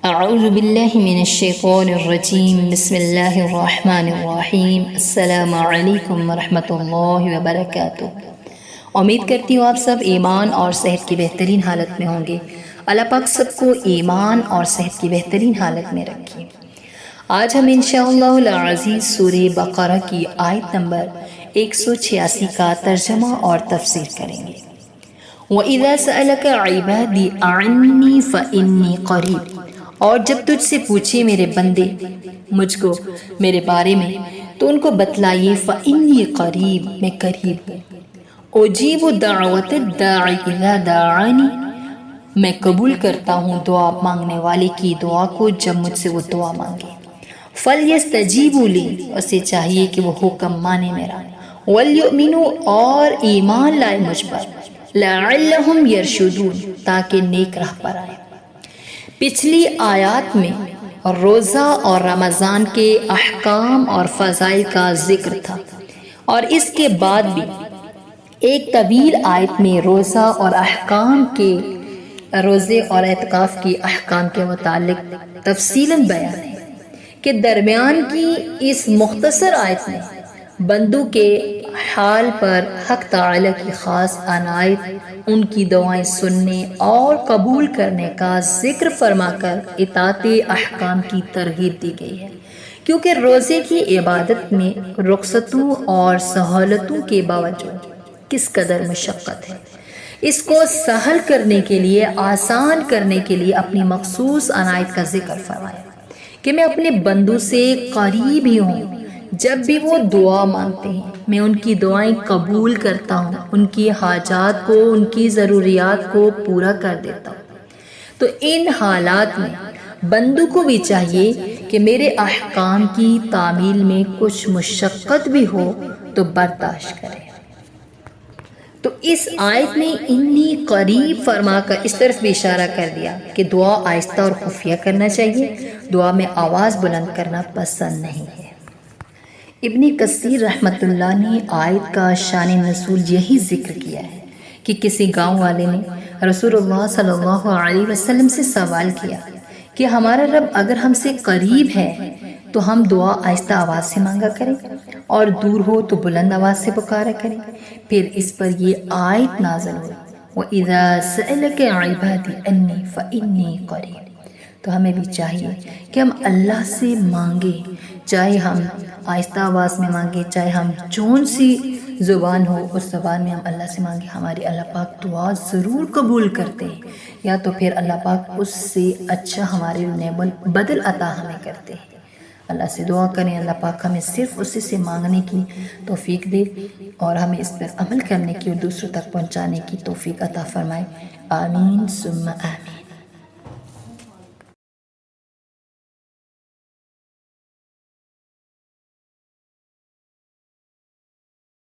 اعوذ باللہ من الشیطان الرجیم بسم اللہ الرحمن الرحیم السلام علیکم ورحمۃ اللہ وبرکاتہ۔ امید کرتی ہوں آپ سب ایمان اور صحت کی بہترین حالت میں ہوں گے۔ اللہ پاک سب کو ایمان اور صحت کی بہترین حالت میں رکھے۔ آج ہم انشاءاللہ العزیز سورہ بقرہ کی آیت نمبر 186 کا ترجمہ اور تفسیر کریں گے۔ وَإِذَا سَأَلَكَ عِبَادِي عَنِّي فَإِنِّي قَرِيبٌ، اور جب تجھ سے پوچھے میرے بندے مجھ کو میرے بارے میں تو ان کو بتلائیے فَإِنِّي قَرِيب، میں قریب ہوں۔ أُجِيبُ دَعْوَةَ الدَّاعِ إِذَا دَعَانِ، میں قبول کرتا ہوں دعا مانگنے والے کی دعا کو جب مجھ سے وہ دعا مانگے۔ فَلْيَسْتَجِيبُوا لِي، اسے چاہیے کہ وہ حکم مانے میرا۔ وَلْيُؤْمِنُوا، اور ایمان لائے مجھ پر۔ لَعَلَّهُمْ يَرْشُدُونَ، تاکہ نیک راہ پر آئے۔ پچھلی آیات میں روزہ اور رمضان کے احکام اور فضائل کا ذکر تھا، اور اس کے بعد بھی ایک طویل آیت میں روزہ اور احکام کے روزے اور اعتکاف کے احکام کے متعلق تفصیلاً بیان ہے کہ درمیان کی اس مختصر آیت میں بندوں کے حال پر حق تعالی کی خاص عنایت، ان کی دعائیں سننے اور قبول کرنے کا ذکر فرما کر اطاعت احکام کی ترغیب دی گئی ہے، کیونکہ روزے کی عبادت میں رخصتوں اور سہولتوں کے باوجود کس قدر مشقت ہے۔ اس کو سہل کرنے کے لیے، آسان کرنے کے لیے اپنی مخصوص عنایت کا ذکر فرمایا کہ میں اپنے بندوں سے قریب ہی ہوں، جب بھی وہ دعا مانگتے ہیں میں ان کی دعائیں قبول کرتا ہوں، ان کی حاجات کو، ان کی ضروریات کو پورا کر دیتا ہوں۔ تو ان حالات میں بندوں کو بھی چاہیے کہ میرے احکام کی تعمیل میں کچھ مشقت بھی ہو تو برداشت کریں۔ تو اس آیت میں انی قریب فرما کر اس طرف بھی اشارہ کر دیا کہ دعا آہستہ اور خفیہ کرنا چاہیے، دعا میں آواز بلند کرنا پسند نہیں ہے۔ ابن کثیر رحمۃ اللہ نے آیت کا شان نزول یہی ذکر کیا ہے کہ کسی گاؤں والے نے رسول اللہ صلی اللہ علیہ وسلم سے سوال کیا کہ ہمارا رب اگر ہم سے قریب ہے تو ہم دعا آہستہ آواز سے مانگا کریں اور دور ہو تو بلند آواز سے پکارا کریں۔ پھر اس پر یہ آیت نازل ہوئی وَإِذَا سَأَلَكَ عِبَادِي عَنِّي فَإِنِّي قَرِيبٌ۔ تو ہمیں بھی چاہیے کہ ہم اللہ سے مانگیں، چاہے ہم آہستہ آواز میں مانگیں، چاہے ہم جون سی زبان ہو اس زبان میں ہم اللہ سے مانگیں، ہماری اللہ پاک دعا ضرور قبول کرتے ہیں، یا تو پھر اللہ پاک اس سے اچھا ہمارے نعم البدل عطا ہمیں کرتے ہیں۔ اللہ سے دعا کریں اللہ پاک ہمیں صرف اسی سے مانگنے کی توفیق دے اور ہمیں اس پر عمل کرنے کی اور دوسروں تک پہنچانے کی توفیق عطا فرمائے۔ آمین ثم آمین۔